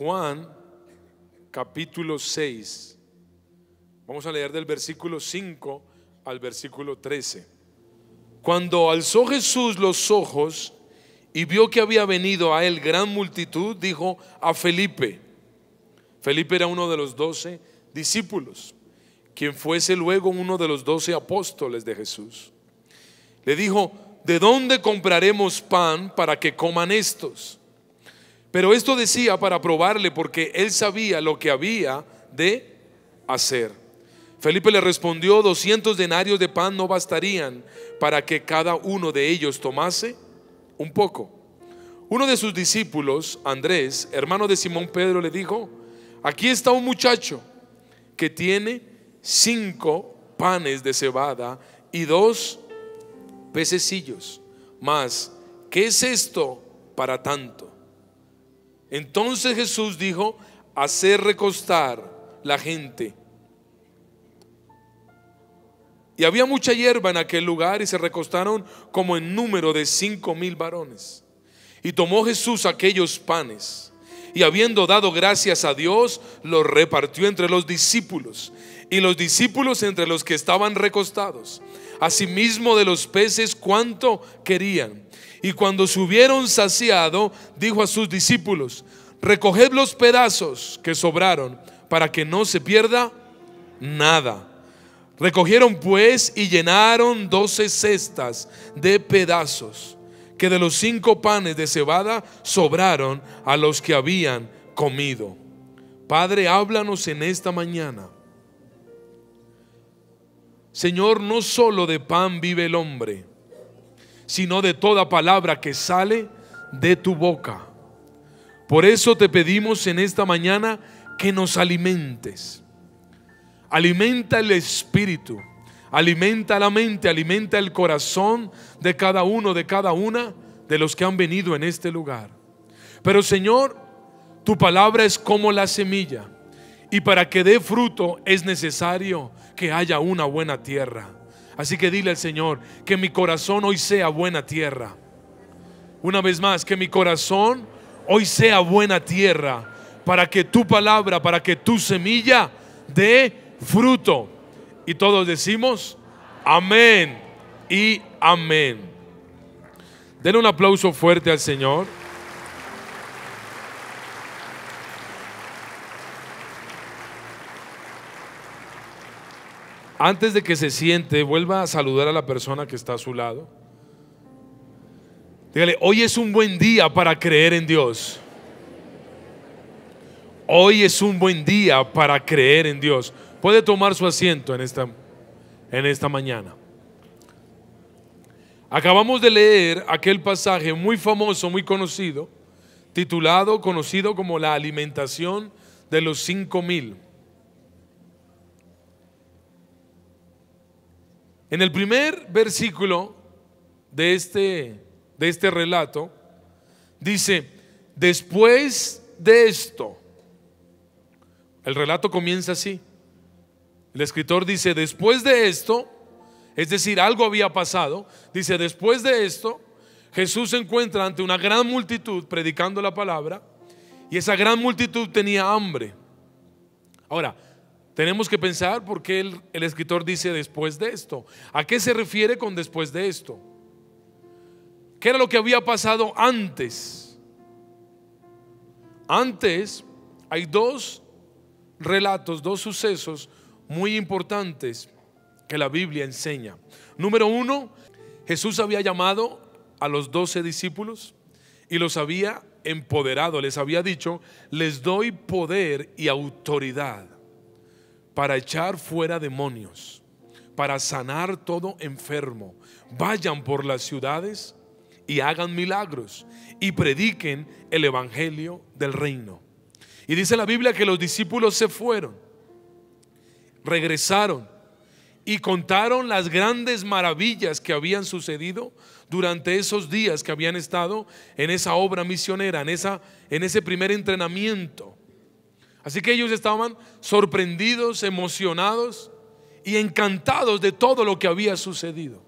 Juan capítulo 6. Vamos a leer del versículo 5 al versículo 13. Cuando alzó Jesús los ojos y vio que había venido a él gran multitud, dijo a Felipe. Felipe era uno de los 12 discípulos, quien fuese luego uno de los 12 apóstoles de Jesús. Le dijo: ¿de dónde compraremos pan para que coman estos? Pero esto decía para probarle, porque él sabía lo que había de hacer. Felipe le respondió: 200 denarios de pan no bastarían para que cada uno de ellos tomase un poco. Uno de sus discípulos, Andrés, hermano de Simón Pedro, le dijo: aquí está un muchacho que tiene 5 panes de cebada y 2 pececillos, mas ¿qué es esto para tanto? Entonces Jesús dijo: hacer recostar la gente. Y había mucha hierba en aquel lugar, y se recostaron como en número de 5,000 varones. Y tomó Jesús aquellos panes, y habiendo dado gracias a Dios, los repartió entre los discípulos, y los discípulos entre los que estaban recostados. Asimismo de los peces cuanto querían. Y cuando se hubieron saciado, dijo a sus discípulos: recoged los pedazos que sobraron, para que no se pierda nada. Recogieron pues y llenaron 12 cestas de pedazos, que de los 5 panes de cebada sobraron a los que habían comido. Padre, háblanos en esta mañana. Señor, no solo de pan vive el hombre, sino de toda palabra que sale de tu boca. Por eso te pedimos en esta mañana que nos alimentes. Alimenta el espíritu, alimenta la mente, alimenta el corazón de cada uno, de cada una de los que han venido en este lugar. Pero Señor, tu palabra es como la semilla, y para que dé fruto es necesario que haya una buena tierra. Así que dile al Señor que mi corazón hoy sea buena tierra. Una vez más, que mi corazón hoy sea buena tierra, para que tu palabra, para que tu semilla dé fruto. Y todos decimos amén y amén. Denle un aplauso fuerte al Señor. Antes de que se siente, vuelva a saludar a la persona que está a su lado. Dígale: hoy es un buen día para creer en Dios. Hoy es un buen día para creer en Dios. Puede tomar su asiento en esta mañana. Acabamos de leer aquel pasaje muy famoso, muy conocido, conocido como la alimentación de los 5,000. En el primer versículo de este relato dice: después de esto. El relato comienza así. El escritor dice: después de esto, es decir, algo había pasado. Dice: después de esto, Jesús se encuentra ante una gran multitud predicando la palabra, y esa gran multitud tenía hambre. Ahora, tenemos que pensar por qué el escritor dice después de esto. ¿A qué se refiere con después de esto? ¿Qué era lo que había pasado antes? Antes hay 2 relatos, 2 sucesos muy importantes que la Biblia enseña. Número 1, Jesús había llamado a los 12 discípulos y los había empoderado. Les había dicho: les doy poder y autoridad para echar fuera demonios, para sanar todo enfermo. Vayan por las ciudades y hagan milagros y prediquen el evangelio del reino. Y dice la Biblia que los discípulos se fueron, regresaron y contaron las grandes maravillas que habían sucedido durante esos días que habían estado en esa obra misionera, en ese primer entrenamiento. Así que ellos estaban sorprendidos, emocionados y encantados de todo lo que había sucedido.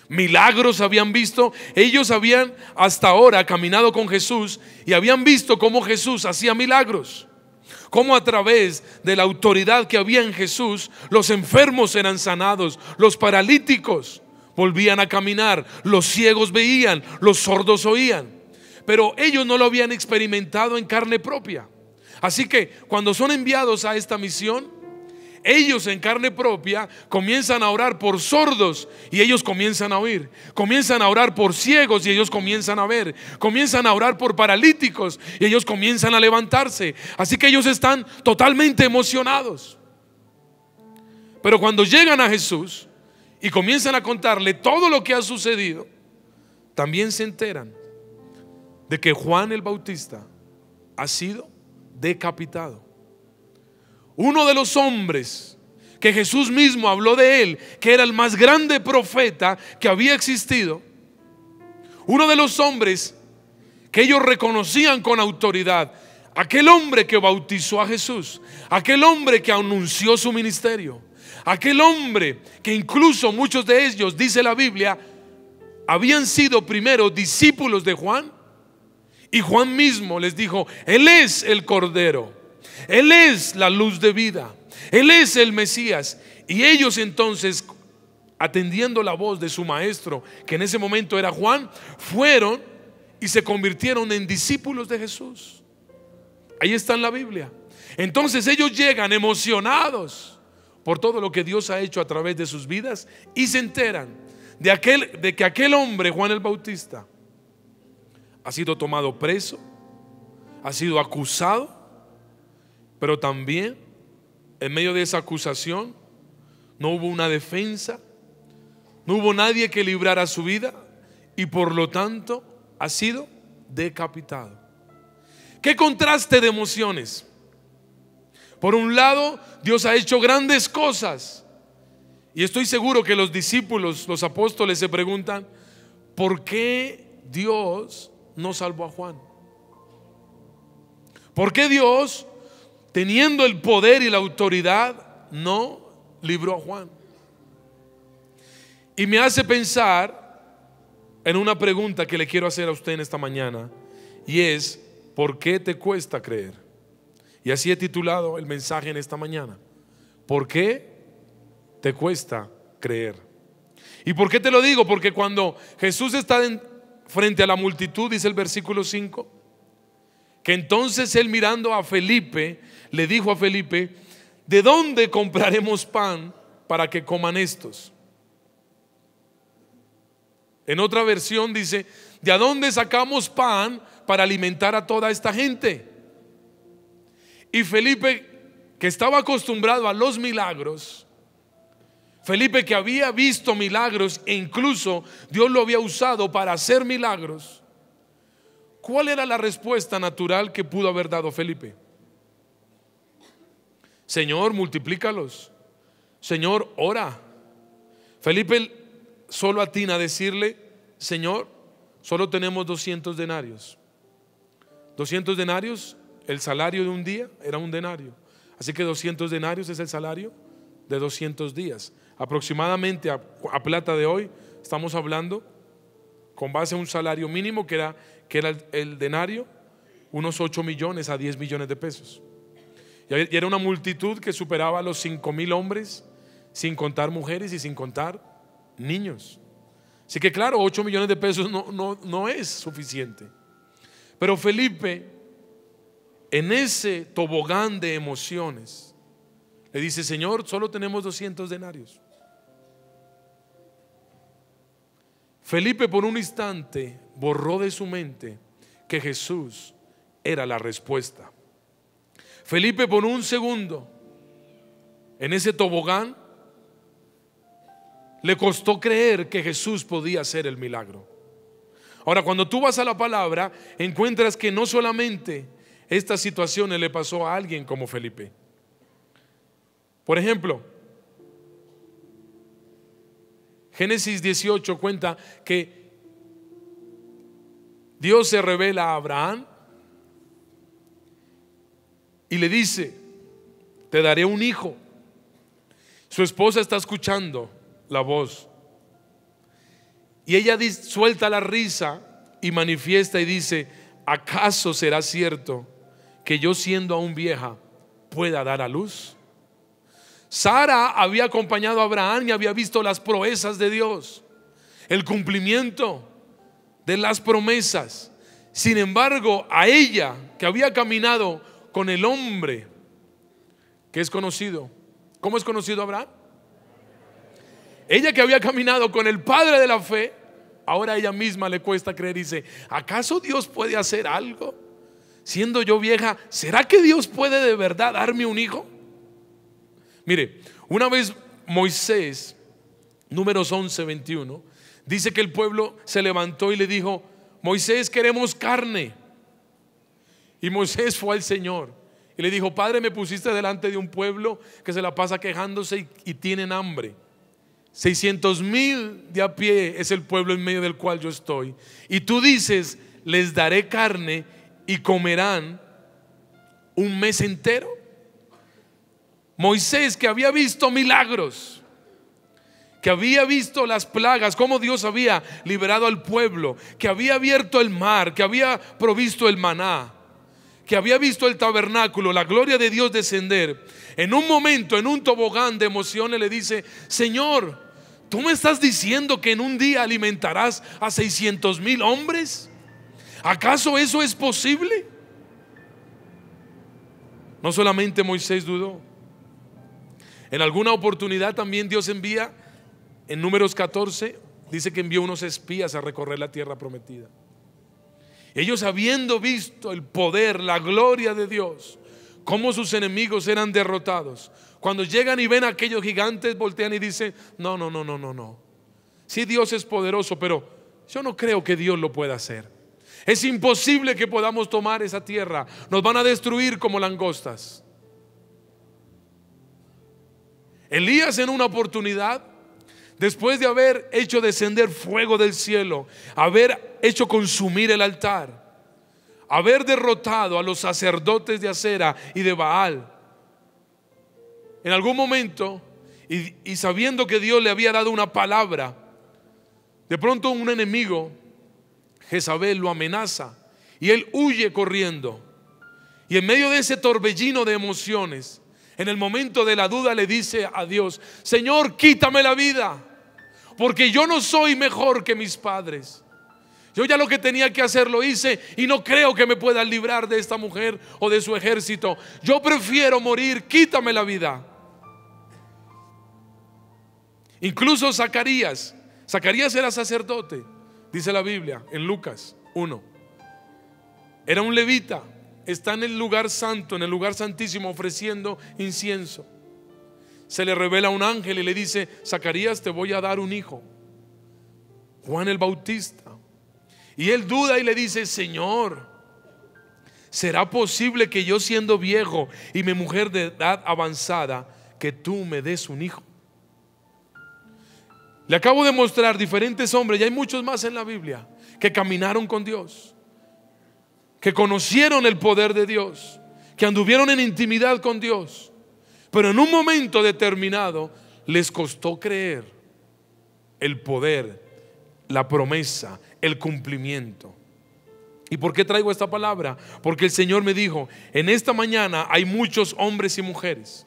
Milagros habían visto. Ellos habían hasta ahora caminado con Jesús y habían visto cómo Jesús hacía milagros, cómo a través de la autoridad que había en Jesús los enfermos eran sanados, los paralíticos volvían a caminar, los ciegos veían, los sordos oían. Pero ellos no lo habían experimentado en carne propia. Así que cuando son enviados a esta misión, ellos en carne propia comienzan a orar por sordos y ellos comienzan a oír. Comienzan a orar por ciegos y ellos comienzan a ver. Comienzan a orar por paralíticos y ellos comienzan a levantarse. Así que ellos están totalmente emocionados. Pero cuando llegan a Jesús y comienzan a contarle todo lo que ha sucedido, también se enteran de que Juan el Bautista ha sido decapitado. Uno de los hombres que Jesús mismo habló de él, que era el más grande profeta que había existido, uno de los hombres que ellos reconocían con autoridad, aquel hombre que bautizó a Jesús, aquel hombre que anunció su ministerio, aquel hombre que incluso muchos de ellos, dice la Biblia, habían sido primero discípulos de Juan. Y Juan mismo les dijo: Él es el Cordero, Él es la luz de vida, Él es el Mesías. Y ellos entonces, atendiendo la voz de su maestro, que en ese momento era Juan, fueron y se convirtieron en discípulos de Jesús. Ahí está en la Biblia. Entonces ellos llegan emocionados por todo lo que Dios ha hecho a través de sus vidas y se enteran de que aquel hombre, Juan el Bautista, ha sido tomado preso, ha sido acusado, pero también en medio de esa acusación no hubo una defensa, no hubo nadie que librara su vida y por lo tanto ha sido decapitado. Qué contraste de emociones. Por un lado, Dios ha hecho grandes cosas y estoy seguro que los discípulos, los apóstoles se preguntan: ¿por qué Dios no salvó a Juan? ¿Por qué Dios, teniendo el poder y la autoridad, no libró a Juan? Y me hace pensar en una pregunta que le quiero hacer a usted en esta mañana, y es: ¿por qué te cuesta creer? Y así he titulado el mensaje en esta mañana: ¿por qué te cuesta creer? ¿Y por qué te lo digo? Porque cuando Jesús está frente a la multitud, dice el versículo 5, que entonces él, mirando a Felipe, le dijo a Felipe: ¿de dónde compraremos pan para que coman estos? En otra versión dice: ¿de dónde sacamos pan para alimentar a toda esta gente? Y Felipe, que estaba acostumbrado a los milagros, Felipe, que había visto milagros e incluso Dios lo había usado para hacer milagros, ¿cuál era la respuesta natural que pudo haber dado Felipe? Señor, multiplícalos. Señor, ora. Felipe solo atina a decirle: Señor, solo tenemos 200 denarios. 200 denarios, el salario de un día era un denario. Así que 200 denarios es el salario de 200 días. Aproximadamente a plata de hoy estamos hablando, con base a un salario mínimo que era el denario, unos 8 millones a 10 millones de pesos. Y era una multitud que superaba los 5,000 hombres, sin contar mujeres y sin contar niños. Así que claro, 8 millones de pesos no es suficiente. Pero Felipe, en ese tobogán de emociones, le dice: Señor, solo tenemos 200 denarios. Felipe por un instante borró de su mente que Jesús era la respuesta. Felipe por un segundo, en ese tobogán, le costó creer que Jesús podía hacer el milagro. Ahora, cuando tú vas a la palabra, encuentras que no solamente esta situación le pasó a alguien como Felipe. Por ejemplo, Génesis 18 cuenta que Dios se revela a Abraham y le dice: te daré un hijo. Su esposa está escuchando la voz Y ella suelta la risa y manifiesta y dice: ¿acaso será cierto que yo, siendo aún vieja, pueda dar a luz? Sara había acompañado a Abraham y había visto las proezas de Dios, el cumplimiento de las promesas. Sin embargo, a ella, que había caminado con el hombre que es conocido, ¿cómo es conocido Abraham? Ella que había caminado con el padre de la fe, ahora a ella misma le cuesta creer. Dice: ¿acaso Dios puede hacer algo? Siendo yo vieja, ¿será que Dios puede de verdad darme un hijo? Mire, una vez Moisés, Números 11:21, dice que el pueblo se levantó y le dijo: Moisés, queremos carne. Y Moisés fue al Señor y le dijo: Padre, me pusiste delante de un pueblo que se la pasa quejándose y tienen hambre. 600,000 de a pie es el pueblo en medio del cual yo estoy. Y tú dices: les daré carne y comerán un mes entero. Moisés, que había visto milagros, que había visto las plagas, cómo Dios había liberado al pueblo, que había abierto el mar, que había provisto el maná, que había visto el tabernáculo, la gloria de Dios descender, en un momento, en un tobogán de emociones, le dice: Señor, ¿tú me estás diciendo que en un día alimentarás a 600,000 hombres? ¿Acaso eso es posible? No solamente Moisés dudó. En alguna oportunidad también Dios envía, en Números 14, dice que envió unos espías a recorrer la tierra prometida. Ellos, habiendo visto el poder, la gloria de Dios, cómo sus enemigos eran derrotados, cuando llegan y ven a aquellos gigantes, voltean y dicen: no. Sí, Dios es poderoso, pero yo no creo que Dios lo pueda hacer. Es imposible que podamos tomar esa tierra, nos van a destruir como langostas. Elías, en una oportunidad, después de haber hecho descender fuego del cielo, haber hecho consumir el altar, haber derrotado a los sacerdotes de Acera y de Baal, en algún momento, y sabiendo que Dios le había dado una palabra, de pronto un enemigo, Jezabel, lo amenaza y él huye corriendo. Y en medio de ese torbellino de emociones, en el momento de la duda, le dice a Dios: Señor, quítame la vida, porque yo no soy mejor que mis padres. Yo ya lo que tenía que hacer lo hice, y no creo que me puedan librar de esta mujer o de su ejército. Yo prefiero morir, quítame la vida. Incluso Zacarías era sacerdote, dice la Biblia en Lucas 1. Era un levita, está en el lugar santo, en el lugar santísimo, ofreciendo incienso. Se le revela un ángel y le dice: Zacarías, te voy a dar un hijo, Juan el Bautista. Y él duda y le dice: Señor, ¿será posible que yo, siendo viejo y mi mujer de edad avanzada, que tú me des un hijo? Le acabo de mostrar diferentes hombres, y hay muchos más en la Biblia, que caminaron con Dios, que conocieron el poder de Dios, que anduvieron en intimidad con Dios, pero en un momento determinado les costó creer el poder, la promesa, el cumplimiento. ¿Y por qué traigo esta palabra? Porque el Señor me dijo: en esta mañana hay muchos hombres y mujeres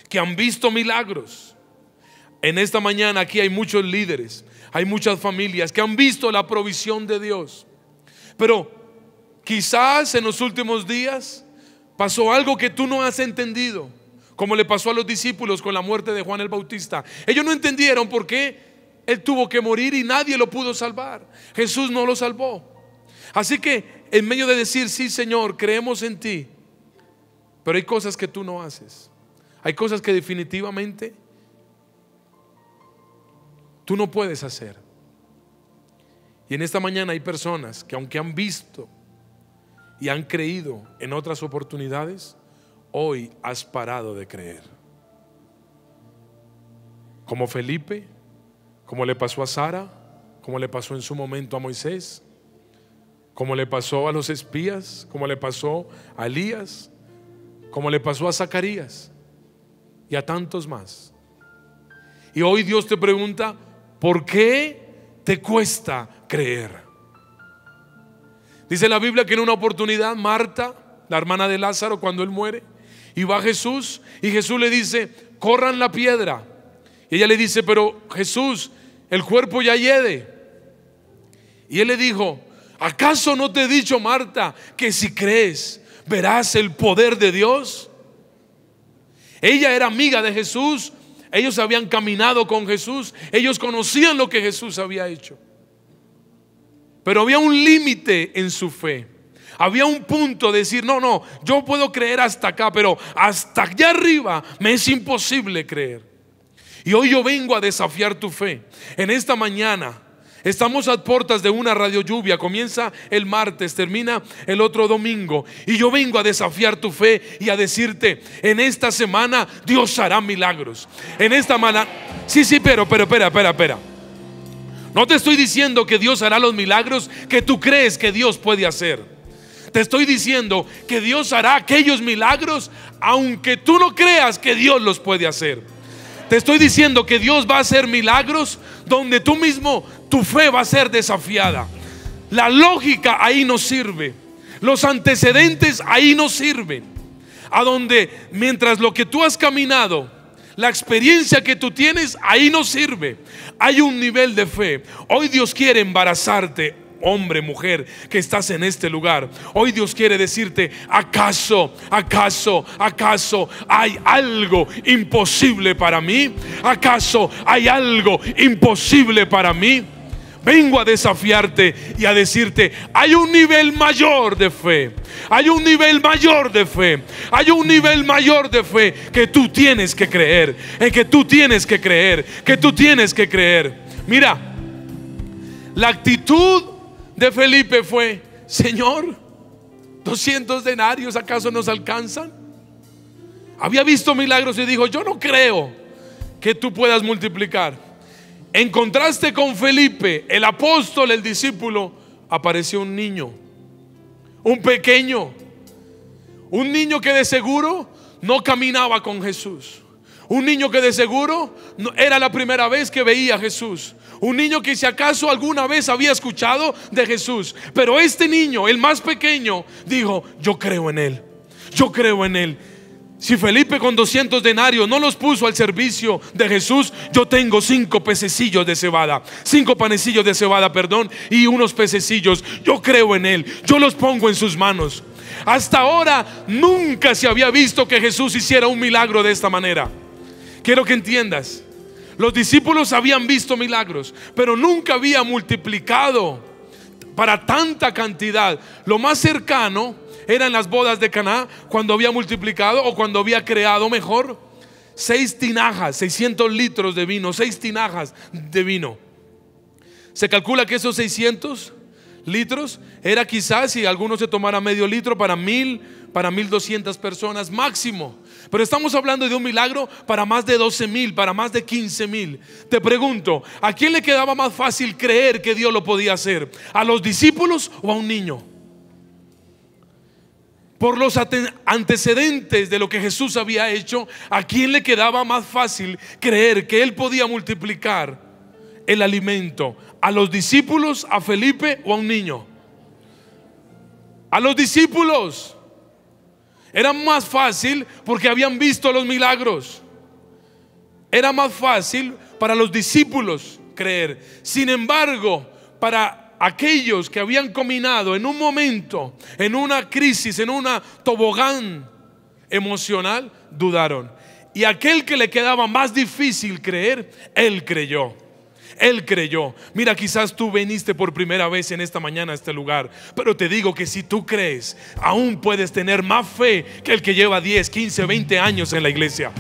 que han visto milagros. En esta mañana aquí hay muchos líderes, hay muchas familias que han visto la provisión de Dios. Pero quizás en los últimos días pasó algo que tú no has entendido, como le pasó a los discípulos con la muerte de Juan el Bautista. Ellos no entendieron por qué él tuvo que morir y nadie lo pudo salvar. Jesús no lo salvó. Así que en medio de decir: sí, Señor, creemos en ti, pero hay cosas que tú no haces, hay cosas que definitivamente tú no puedes hacer. Y en esta mañana hay personas que, aunque han visto y han creído en otras oportunidades, hoy has parado de creer. Como Felipe, como le pasó a Sara, como le pasó en su momento a Moisés, como le pasó a los espías, como le pasó a Elías, como le pasó a Zacarías y a tantos más. Y hoy Dios te pregunta: ¿por qué te cuesta creer. Dice la Biblia que en una oportunidad Marta, la hermana de Lázaro, cuando él muere, y va Jesús, y Jesús le dice: corran la piedra. Y ella le dice: pero Jesús, el cuerpo ya hiede. Y él le dijo: ¿acaso no te he dicho, Marta, que si crees verás el poder de Dios? Ella era amiga de Jesús, ellos habían caminado con Jesús, ellos conocían lo que Jesús había hecho. Pero había un límite en su fe. Había un punto de decir: no, yo puedo creer hasta acá, pero hasta allá arriba me es imposible creer. Y hoy yo vengo a desafiar tu fe. En esta mañana estamos a puertas de una radio lluvia. Comienza el martes, termina el otro domingo. Y yo vengo a desafiar tu fe y a decirte: en esta semana Dios hará milagros. En esta semana, sí, pero espera. No te estoy diciendo que Dios hará los milagros que tú crees que Dios puede hacer. Te estoy diciendo que Dios hará aquellos milagros aunque tú no creas que Dios los puede hacer. Te estoy diciendo que Dios va a hacer milagros donde tú mismo, tu fe va a ser desafiada. La lógica ahí no sirve. Los antecedentes ahí no sirven. A donde mientras lo que tú has caminado, la experiencia que tú tienes, ahí no sirve. Hay un nivel de fe. Hoy Dios quiere embarazarte, hombre, mujer, que estás en este lugar. Hoy Dios quiere decirte: ¿acaso hay algo imposible para mí? ¿Acaso hay algo imposible para mí? Vengo a desafiarte y a decirte: hay un nivel mayor de fe. Hay un nivel mayor de fe. Hay un nivel mayor de fe que tú tienes que creer. Que tú tienes que creer. Que tú tienes que creer. Mira, la actitud de Felipe fue: Señor, 200 denarios, ¿acaso nos alcanzan? Había visto milagros y dijo: yo no creo que tú puedas multiplicar. En contraste con Felipe, el apóstol, el discípulo, apareció un niño, un pequeño, un niño que de seguro no caminaba con Jesús, un niño que de seguro no era la primera vez que veía a Jesús, un niño que si acaso alguna vez había escuchado de Jesús. Pero este niño, el más pequeño, dijo: yo creo en él, yo creo en él. Si Felipe con 200 denarios no los puso al servicio de Jesús, yo tengo 5 pececillos de cebada, 5 panecillos de cebada, y unos pececillos. Yo creo en él, yo los pongo en sus manos. Hasta ahora nunca se había visto que Jesús hiciera un milagro de esta manera. Quiero que entiendas, los discípulos habían visto milagros, pero nunca había multiplicado para tanta cantidad. Lo más cercano eran las bodas de Caná, cuando había multiplicado, o cuando había creado mejor, 6 tinajas, 600 litros de vino, 6 tinajas de vino. Se calcula que esos 600 litros era quizás, si alguno se tomara medio litro, para 1200 personas máximo. Pero estamos hablando de un milagro para más de 12,000, para más de 15,000. Te pregunto, ¿a quién le quedaba más fácil creer que Dios lo podía hacer? ¿A los discípulos o a un niño? Por los antecedentes de lo que Jesús había hecho, ¿a quién le quedaba más fácil creer que él podía multiplicar el alimento? ¿A los discípulos, a Felipe o a un niño? A los discípulos. Era más fácil porque habían visto los milagros. Era más fácil para los discípulos creer. Sin embargo, para aquellos que habían caminado en un momento, en una crisis, en una tobogán emocional, dudaron. Y aquel que le quedaba más difícil creer, él creyó. Él creyó. Mira, quizás tú viniste por primera vez en esta mañana a este lugar, pero te digo que si tú crees, aún puedes tener más fe que el que lleva 10, 15, 20 años en la iglesia.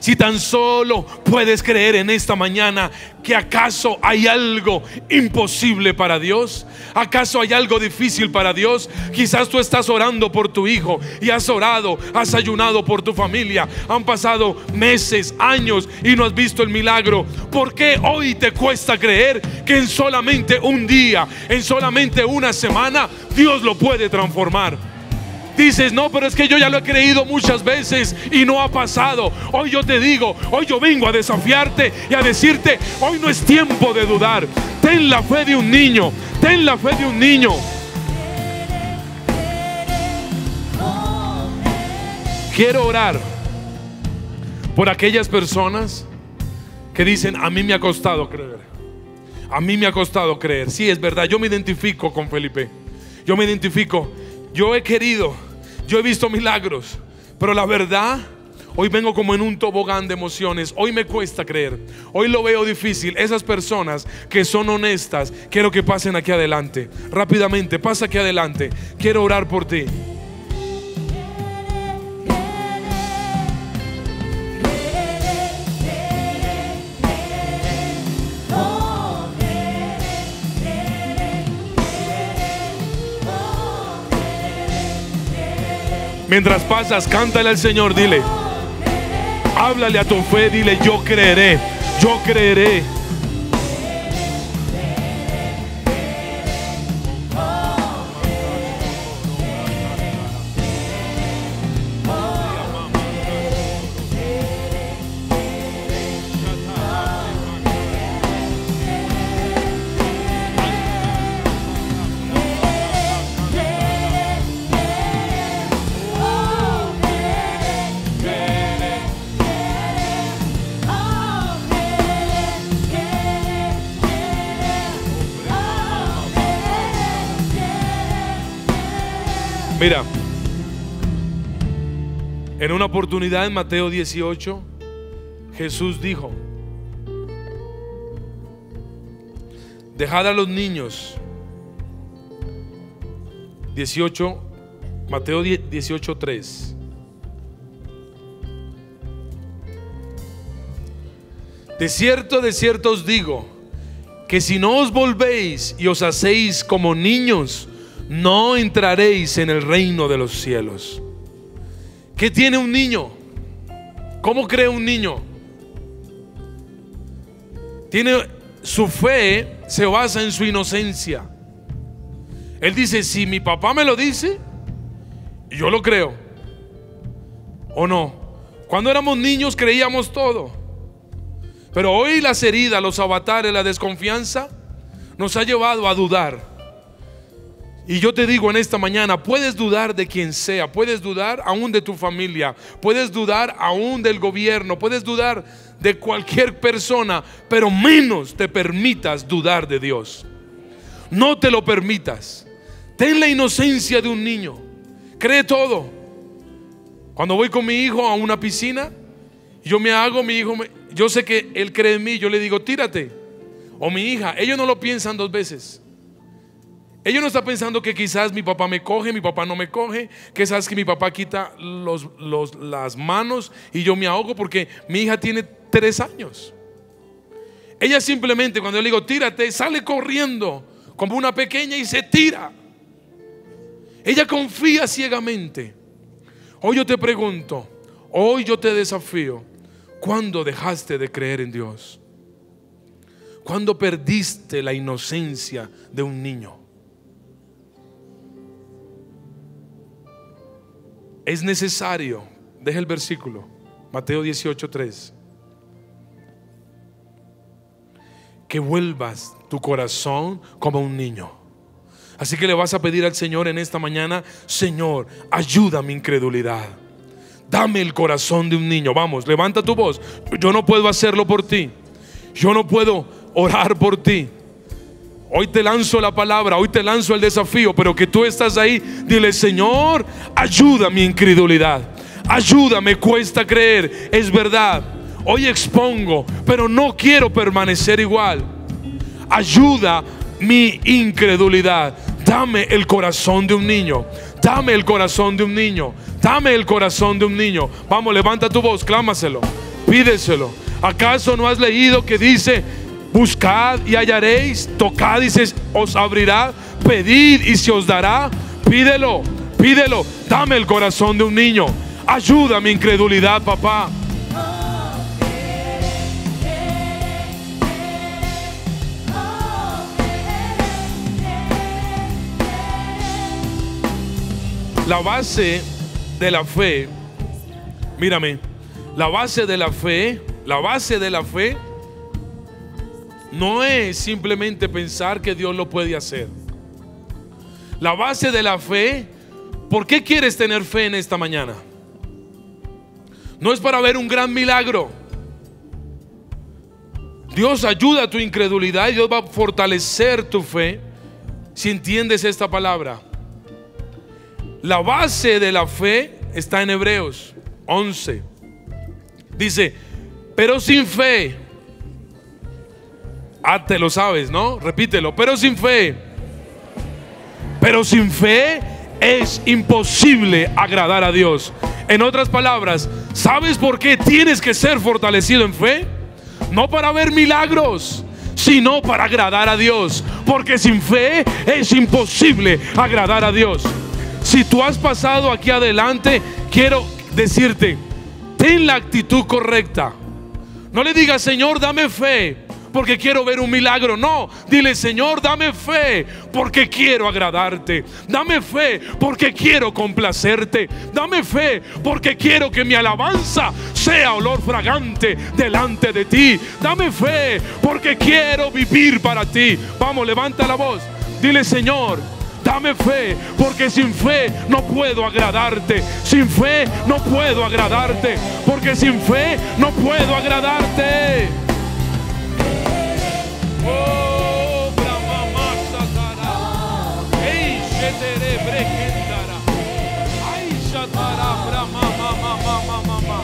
Si tan solo puedes creer en esta mañana que acaso hay algo imposible para Dios, acaso hay algo difícil para Dios. Quizás tú estás orando por tu hijo y has orado, has ayunado por tu familia, han pasado meses, años y no has visto el milagro. ¿Por qué hoy te cuesta creer que en solamente un día, en solamente una semana, Dios lo puede transformar? Dices, no, pero es que yo ya lo he creído muchas veces y no ha pasado. Hoy yo te digo, hoy yo vengo a desafiarte y a decirte, hoy no es tiempo de dudar. Ten la fe de un niño, ten la fe de un niño. Quiero orar por aquellas personas que dicen, a mí me ha costado creer. A mí me ha costado creer. Sí, es verdad, yo me identifico con Felipe. Yo me identifico. Yo he querido, yo he visto milagros, pero la verdad, hoy vengo como en un tobogán de emociones. Hoy me cuesta creer, hoy lo veo difícil. Esas personas que son honestas, quiero que pasen aquí adelante. Rápidamente, pasa aquí adelante. Quiero orar por ti. Mientras pasas, cántale al Señor, dile, háblale a tu fe, dile, yo creeré, yo creeré. Mira, en una oportunidad en Mateo 18, Jesús dijo, dejad a los niños. 18, Mateo 18:3. De cierto os digo, que si no os volvéis y os hacéis como niños, no entraréis en el reino de los cielos. ¿Qué tiene un niño? ¿Cómo cree un niño? Su fe se basa en su inocencia. Él dice, si mi papá me lo dice, yo lo creo. ¿O no? Cuando éramos niños creíamos todo. Pero hoy las heridas, los avatares, la desconfianza nos ha llevado a dudar. Y yo te digo en esta mañana, puedes dudar de quien sea, puedes dudar aún de tu familia, puedes dudar aún del gobierno, puedes dudar de cualquier persona, pero menos te permitas dudar de Dios. No te lo permitas. Ten la inocencia de un niño. Cree todo. Cuando voy con mi hijo a una piscina, yo sé que él cree en mí, yo le digo, tírate. O mi hija, ellos no lo piensan dos veces. Ellos no están pensando que quizás mi papá me coge, mi papá no me coge, quizás que mi papá quita las manos y yo me ahogo, porque mi hija tiene 3 años. Ella simplemente, cuando yo le digo tírate, sale corriendo como una pequeña y se tira. Ella confía ciegamente. Hoy yo te pregunto, hoy yo te desafío, ¿cuándo dejaste de creer en Dios? ¿Cuándo perdiste la inocencia de un niño? Es necesario, deja el versículo, Mateo 18:3, que vuelvas tu corazón como un niño. Así que le vas a pedir al Señor en esta mañana, Señor, ayuda mi incredulidad. Dame el corazón de un niño. Vamos, levanta tu voz. Yo no puedo hacerlo por ti. Yo no puedo orar por ti. Hoy te lanzo la palabra, hoy te lanzo el desafío, pero que tú estás ahí, dile, Señor, ayuda mi incredulidad. Ayuda, me cuesta creer, es verdad. Hoy expongo, pero no quiero permanecer igual. Ayuda mi incredulidad. Dame el corazón de un niño. Dame el corazón de un niño. Dame el corazón de un niño. Vamos, levanta tu voz, clámaselo, pídeselo. ¿Acaso no has leído que dice, buscad y hallaréis, tocad y se os abrirá, pedid y se os dará? Pídelo, pídelo. Dame el corazón de un niño. Ayuda mi incredulidad, papá. La base de la fe, mírame, la base de la fe no es simplemente pensar que Dios lo puede hacer. La base de la fe, ¿por qué quieres tener fe en esta mañana? No es para ver un gran milagro. Dios ayuda a tu incredulidad y Dios va a fortalecer tu fe si entiendes esta palabra. La base de la fe está en Hebreos 11. Dice, pero sin fe, te lo sabes, ¿no? Repítelo, pero sin fe es imposible agradar a Dios. En otras palabras, ¿sabes por qué tienes que ser fortalecido en fe? No para ver milagros, sino para agradar a Dios, porque sin fe es imposible agradar a Dios. Si tú has pasado aquí adelante, quiero decirte, ten la actitud correcta. No le digas, Señor, dame fe porque quiero ver un milagro. No, dile, Señor, dame fe porque quiero agradarte. Dame fe porque quiero complacerte. Dame fe porque quiero que mi alabanza sea olor fragante delante de ti. Dame fe porque quiero vivir para ti. Vamos, levanta la voz. Dile, Señor, dame fe, porque sin fe no puedo agradarte. Sin fe no puedo agradarte, porque sin fe no puedo agradarte. Oh, Brahma Satara, Ei Shetere Brekendara, Ai Shatara Brahma Mama.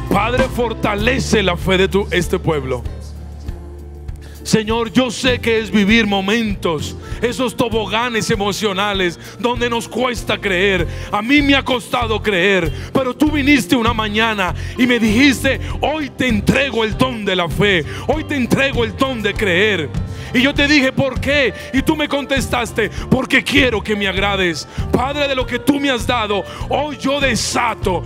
Padre, fortalece la fe de este pueblo. Señor, yo sé que es vivir momentos, esos toboganes emocionales donde nos cuesta creer. A mí me ha costado creer, pero tú viniste una mañana y me dijiste, hoy te entrego el don de la fe, hoy te entrego el don de creer. Y yo te dije, ¿por qué? Y tú me contestaste, porque quiero que me agrades. Padre, de lo que tú me has dado, hoy yo desato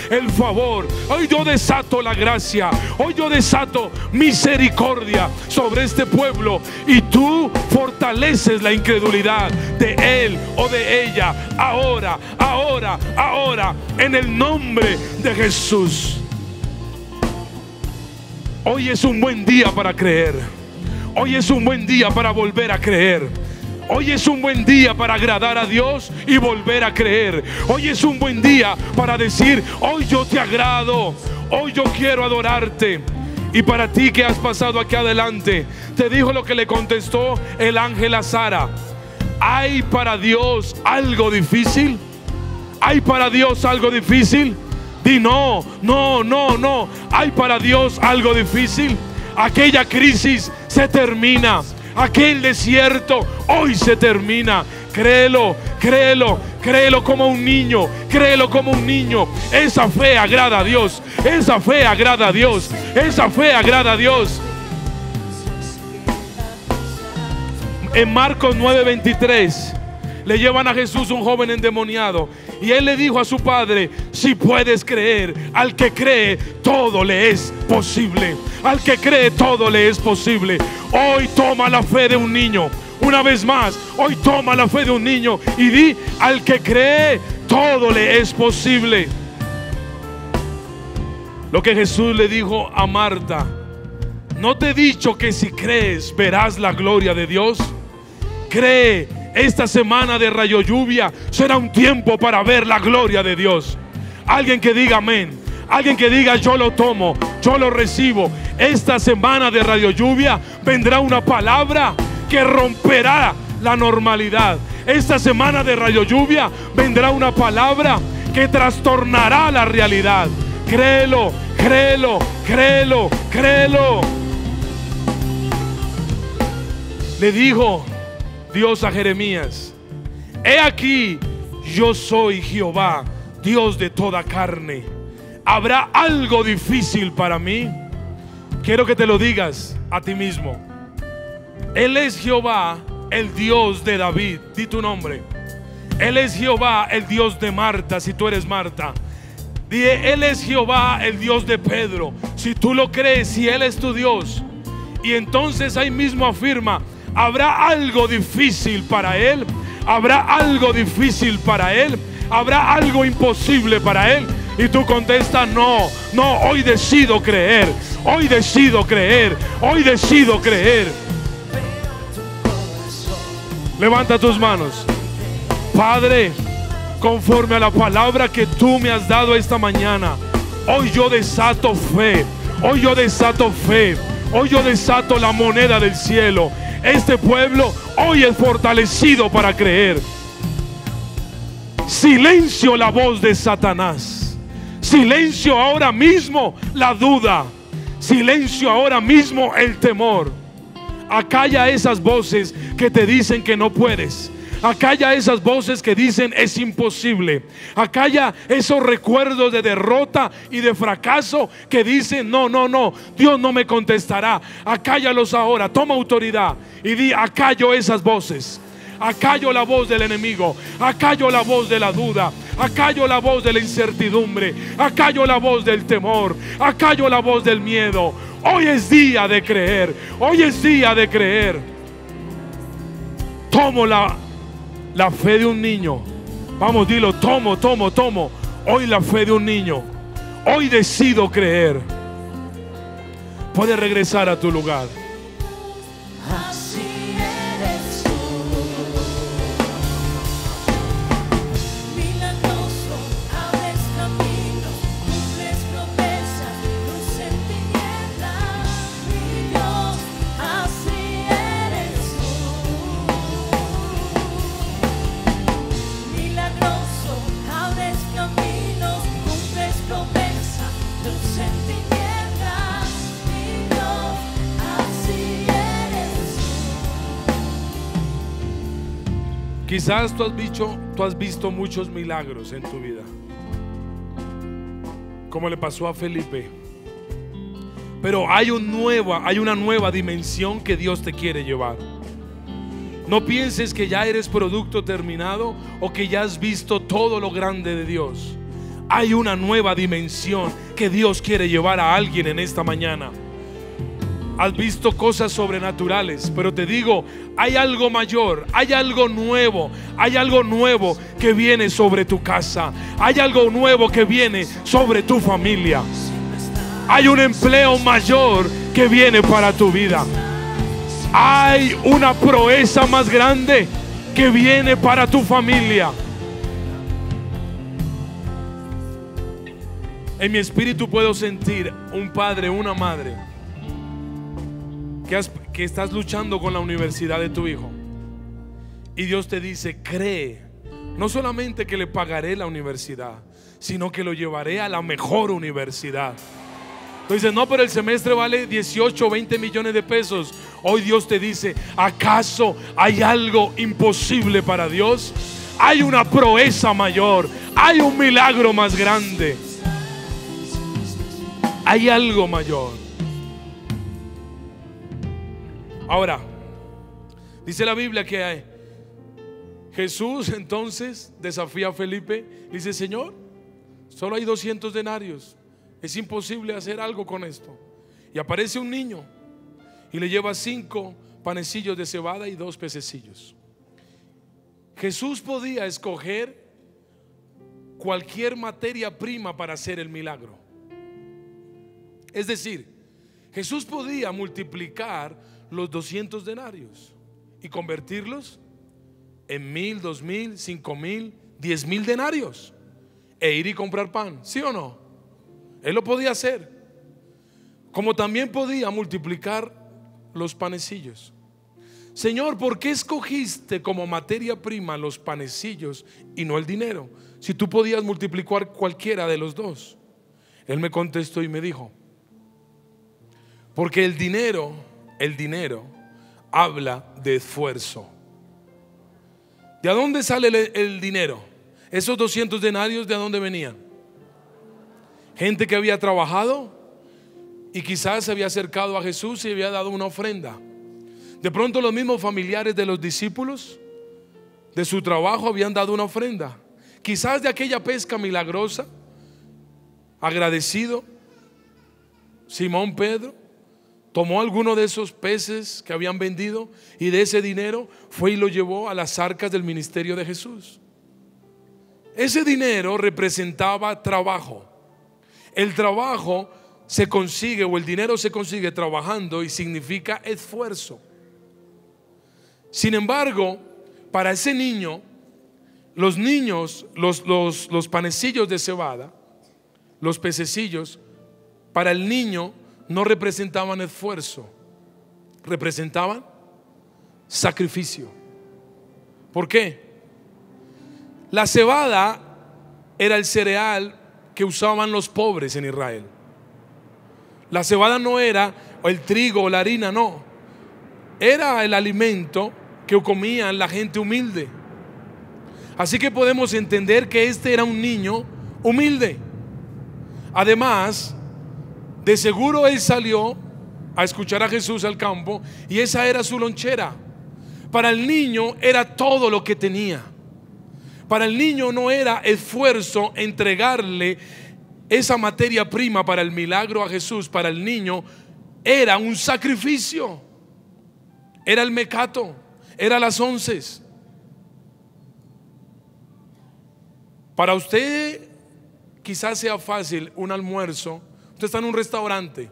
el favor, hoy yo desato la gracia, hoy yo desato misericordia sobre este pueblo. Y tú fortaleces la incredulidad de él o de ella, ahora, en el nombre de Jesús. Hoy es un buen día para creer. Hoy es un buen día para volver a creer. Hoy es un buen día para agradar a Dios y volver a creer. Hoy es un buen día para decir, hoy yo te agrado, hoy yo quiero adorarte. Y para ti que has pasado aquí adelante, te dijo lo que le contestó el ángel a Sara. ¿Hay para Dios algo difícil? ¿Hay para Dios algo difícil? Di no. ¿Hay para Dios algo difícil? Aquella crisis se termina. Aquel desierto hoy se termina. Créelo como un niño. Créelo como un niño. Esa fe agrada a Dios. Esa fe agrada a Dios. Esa fe agrada a Dios. En Marcos 9:23 le llevan a Jesús un joven endemoniado, y él le dijo a su padre, si puedes creer, al que cree todo le es posible. Al que cree todo le es posible. Hoy toma la fe de un niño. Una vez más, hoy toma la fe de un niño y di, al que cree todo le es posible. Lo que Jesús le dijo a Marta, ¿no te he dicho que si crees verás la gloria de Dios? Cree. Esta semana de rayo lluvia será un tiempo para ver la gloria de Dios. Alguien que diga amén. Alguien que diga yo lo tomo, yo lo recibo. Esta semana de rayo lluvia vendrá una palabra que romperá la normalidad. Esta semana de rayo lluvia vendrá una palabra que trastornará la realidad. Créelo. Le dijo Dios a Jeremías, he aquí, yo soy Jehová, Dios de toda carne. ¿Habrá algo difícil para mí? Quiero que te lo digas a ti mismo. Él es Jehová, el Dios de David. Di tu nombre. Él es Jehová, el Dios de Marta, si tú eres Marta. Di, Él es Jehová, el Dios de Pedro, Si tú lo crees, si Él es tu Dios, y entonces ahí mismo afirma, ¿habrá algo difícil para Él? ¿Habrá algo difícil para Él? ¿Habrá algo imposible para Él? Y tú contestas, no, no, hoy decido creer, hoy decido creer, hoy decido creer. Levanta tus manos. Padre, conforme a la palabra que tú me has dado esta mañana, hoy yo desato fe, hoy yo desato fe, hoy yo desato la moneda del cielo. Este pueblo hoy es fortalecido para creer. Silencio la voz de Satanás. Silencio ahora mismo la duda. Silencio ahora mismo el temor. Acalla esas voces que te dicen que no puedes. Acalla esas voces que dicen es imposible. Acalla esos recuerdos de derrota y de fracaso que dicen no, no, no, Dios no me contestará. Acállalos ahora, toma autoridad y di: acallo esas voces. Acallo la voz del enemigo, acallo la voz de la duda, acallo la voz de la incertidumbre, acallo la voz del temor, acallo la voz del miedo. Hoy es día de creer, hoy es día de creer. Tomo la fe de un niño. Vamos, dilo, tomo. Hoy la fe de un niño. Hoy decido creer. Puedes regresar a tu lugar. Así eres tú, milagroso, abres caminos, cumples promesas, luz en tinieblas, mi Dios, así eres tú. Milagroso, abres caminos, cumples promesas, luz en tinieblas, mi Dios, así eres tú. Quizás tú has visto muchos milagros en tu vida, como le pasó a Felipe. Pero hay una nueva dimensión que Dios te quiere llevar. No pienses que ya eres producto terminado o que ya has visto todo lo grande de Dios. Hay una nueva dimensión que Dios quiere llevar a alguien en esta mañana. Has visto cosas sobrenaturales, pero te digo, hay algo mayor, hay algo nuevo que viene sobre tu casa, hay algo nuevo que viene sobre tu familia, hay un empleo mayor que viene para tu vida, hay una proeza más grande que viene para tu familia. En mi espíritu puedo sentir un padre, una madre que estás luchando con la universidad de tu hijo, y Dios te dice: cree, no solamente que le pagaré la universidad, sino que lo llevaré a la mejor universidad. Tú dices: no, pero el semestre vale 18 o 20 millones de pesos. Hoy Dios te dice: ¿acaso hay algo imposible para Dios? Hay una proeza mayor, hay un milagro más grande, hay algo mayor. Ahora, dice la Biblia que Jesús entonces desafía a Felipe. Dice: Señor, solo hay 200 denarios, es imposible hacer algo con esto. Y aparece un niño y le lleva 5 panecillos de cebada y 2 pececillos. Jesús podía escoger cualquier materia prima para hacer el milagro. Es decir, Jesús podía multiplicar los 200 denarios y convertirlos en 1000, 2000, 5000, 10,000 denarios e ir y comprar pan, ¿sí o no? Él lo podía hacer. Como también podía multiplicar los panecillos. Señor, ¿por qué escogiste como materia prima los panecillos y no el dinero, si tú podías multiplicar cualquiera de los dos? Él me contestó y me dijo: porque el dinero habla de esfuerzo. ¿De dónde sale el dinero? Esos 200 denarios, ¿de dónde venían? Gente que había trabajado y quizás se había acercado a Jesús y había dado una ofrenda. De pronto los mismos familiares de los discípulos de su trabajo habían dado una ofrenda. Quizás de aquella pesca milagrosa, agradecido, Simón Pedro tomó alguno de esos peces que habían vendido y de ese dinero fue y lo llevó a las arcas del ministerio de Jesús. Ese dinero representaba trabajo. El trabajo se consigue, o el dinero se consigue trabajando, y significa esfuerzo. Sin embargo, para ese niño, los niños, los panecillos de cebada, los pececillos, para el niño no representaban esfuerzo, representaban sacrificio. ¿Por qué? La cebada era el cereal que usaban los pobres en Israel. La cebada no era el trigo o la harina, no. Era el alimento que comían la gente humilde. Así que podemos entender que este era un niño humilde. Además, de seguro él salió a escuchar a Jesús al campo y esa era su lonchera. Para el niño era todo lo que tenía. Para el niño no era esfuerzo entregarle esa materia prima para el milagro a Jesús. Para el niño era un sacrificio. Era el mecato, era las onces. Para usted quizás sea fácil un almuerzo. Usted está en un restaurante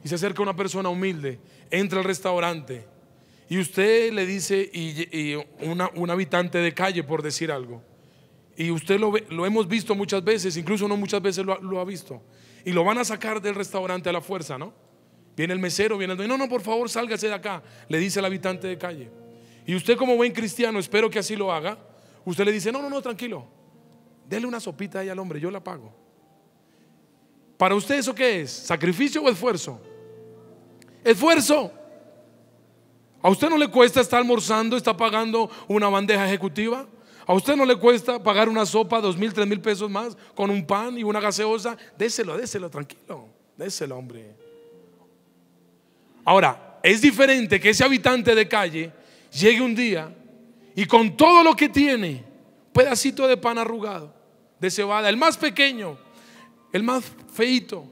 y se acerca una persona humilde, entra al restaurante y usted le dice, y un habitante de calle, por decir algo, y usted lo hemos visto muchas veces, incluso no muchas veces lo ha visto, y lo van a sacar del restaurante a la fuerza, ¿no? Viene el mesero, viene el dueño, no, por favor, sálgase de acá, le dice el habitante de calle. Y usted, como buen cristiano, espero que así lo haga, usted le dice, no, tranquilo, dele una sopita ahí al hombre, yo la pago. ¿Para usted eso qué es? ¿Sacrificio o esfuerzo? Esfuerzo. ¿A usted no le cuesta estar almorzando, está pagando una bandeja ejecutiva? ¿A usted no le cuesta pagar una sopa, 2,000, 3,000 pesos más, con un pan y una gaseosa? Déselo, tranquilo, déselo, hombre. Ahora, es diferente que ese habitante de calle llegue un día y con todo lo que tiene, pedacito de pan arrugado, de cebada, el más pequeño, el más feito,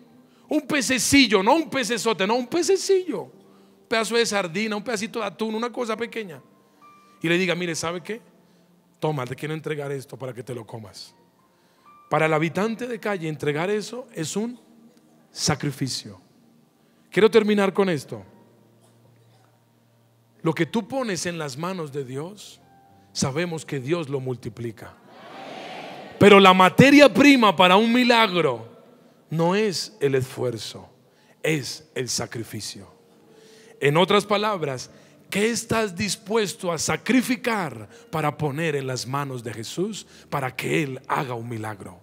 un pececillo, no un pecesote, no, un pececillo, un pedazo de sardina, un pedacito de atún, una cosa pequeña, y le diga, mire, ¿sabe qué? Toma, te quiero entregar esto para que te lo comas. Para el habitante de calle entregar eso es un sacrificio. Quiero terminar con esto. Lo que tú pones en las manos de Dios, sabemos que Dios lo multiplica. Pero la materia prima para un milagro no es el esfuerzo, es el sacrificio. En otras palabras, ¿qué estás dispuesto a sacrificar para poner en las manos de Jesús para que Él haga un milagro?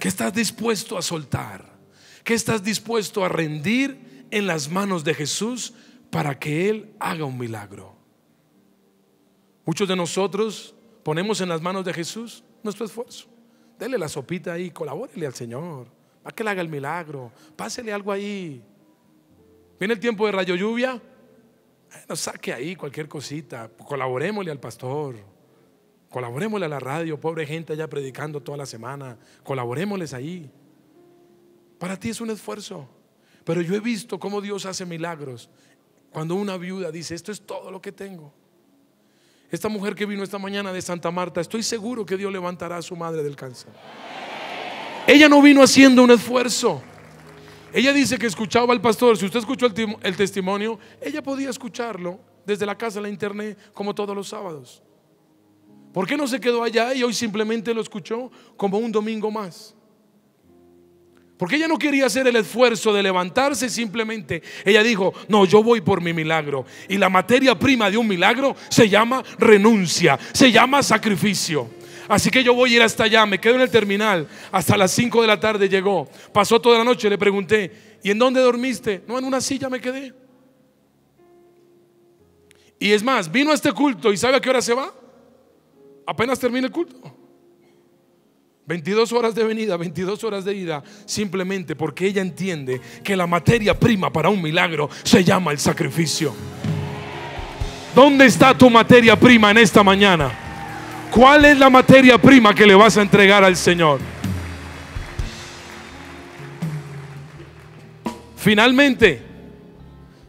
¿Qué estás dispuesto a soltar? ¿Qué estás dispuesto a rendir en las manos de Jesús para que Él haga un milagro? Muchos de nosotros ponemos en las manos de Jesús nuestro esfuerzo. Dele la sopita ahí, colabórele al Señor, para que Él haga el milagro, pásele algo ahí. Viene el tiempo de rayo lluvia, no saque ahí cualquier cosita, colaborémosle al pastor, colaborémosle a la radio, pobre gente allá predicando toda la semana, colaborémosles ahí. Para ti es un esfuerzo, pero yo he visto cómo Dios hace milagros. Cuando una viuda dice, esto es todo lo que tengo. Esta mujer que vino esta mañana de Santa Marta, estoy seguro que Dios levantará a su madre del cáncer. Ella no vino haciendo un esfuerzo. Ella dice que escuchaba al pastor. Si usted escuchó el testimonio, ella podía escucharlo desde la casa, la internet, como todos los sábados. ¿Por qué no se quedó allá y hoy simplemente lo escuchó como un domingo más? Porque ella no quería hacer el esfuerzo de levantarse simplemente. Ella dijo, no, yo voy por mi milagro. Y la materia prima de un milagro se llama renuncia, se llama sacrificio. Así que yo voy a ir hasta allá, me quedo en el terminal. Hasta las 5 de la tarde llegó. Pasó toda la noche, le pregunté, ¿y en dónde dormiste? No, en una silla me quedé. Y es más, vino a este culto y ¿sabe a qué hora se va? Apenas termina el culto. 22 horas de venida, 22 horas de ida, simplemente porque ella entiende que la materia prima para un milagro se llama el sacrificio. ¿Dónde está tu materia prima en esta mañana? ¿Cuál es la materia prima que le vas a entregar al Señor? Finalmente,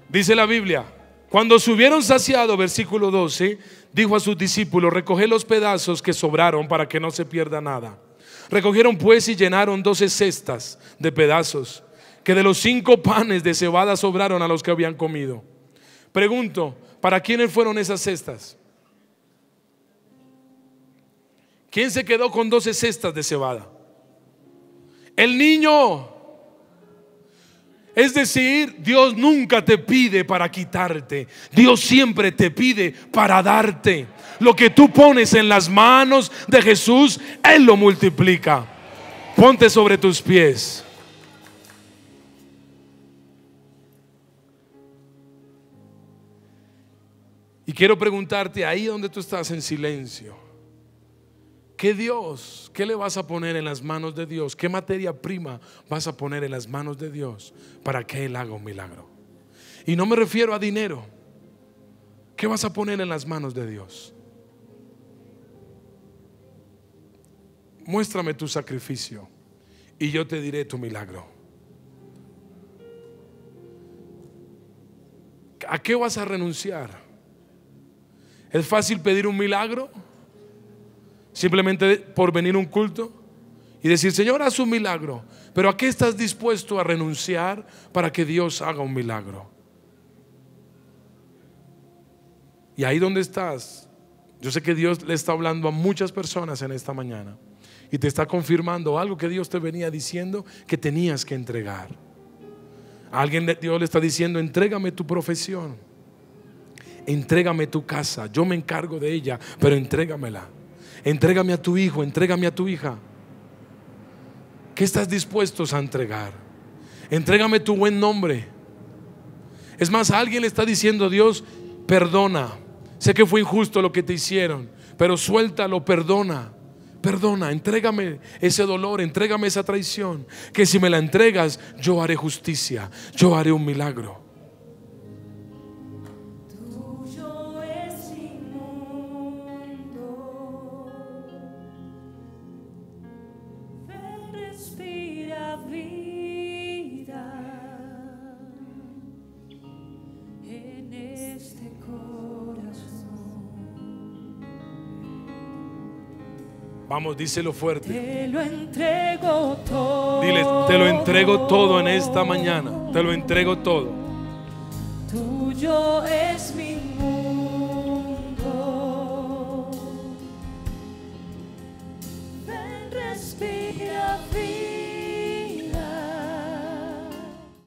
dice la Biblia, cuando se hubieron saciado, versículo 12, dijo a sus discípulos: recoged los pedazos que sobraron para que no se pierda nada. Recogieron pues y llenaron 12 cestas de pedazos, que de los 5 panes de cebada sobraron a los que habían comido. Pregunto, ¿para quiénes fueron esas cestas? ¿Quién se quedó con 12 cestas de cebada? El niño. Es decir, Dios nunca te pide para quitarte. Dios siempre te pide para darte. Lo que tú pones en las manos de Jesús, Él lo multiplica. Ponte sobre tus pies. Y quiero preguntarte, ahí donde tú estás en silencio, ¿qué Dios, qué le vas a poner en las manos de Dios? ¿Qué materia prima vas a poner en las manos de Dios para que Él haga un milagro? Y no me refiero a dinero. ¿Qué vas a poner en las manos de Dios? Muéstrame tu sacrificio y yo te diré tu milagro. ¿A qué vas a renunciar? ¿Es fácil pedir un milagro? Simplemente por venir a un culto y decir: Señor, haz un milagro. Pero ¿a qué estás dispuesto a renunciar para que Dios haga un milagro? Y ahí donde estás, yo sé que Dios le está hablando a muchas personas en esta mañana y te está confirmando algo que Dios te venía diciendo que tenías que entregar. A alguien Dios le está diciendo: entrégame tu profesión, entrégame tu casa, yo me encargo de ella, pero entrégamela. Entrégame a tu hijo, entrégame a tu hija. ¿Qué estás dispuestos a entregar? Entrégame tu buen nombre. Es más, a alguien le está diciendo Dios: perdona, sé que fue injusto lo que te hicieron, pero suéltalo, perdona. Perdona, entrégame ese dolor, entrégame esa traición, que si me la entregas, yo haré justicia, yo haré un milagro. Tuyo es mi mundo, ven, respira vida en este corazón. Vamos, díselo fuerte. Te lo entrego todo. Dile: te lo entrego todo en esta mañana. Te lo entrego todo. Tuyo es mi mundo.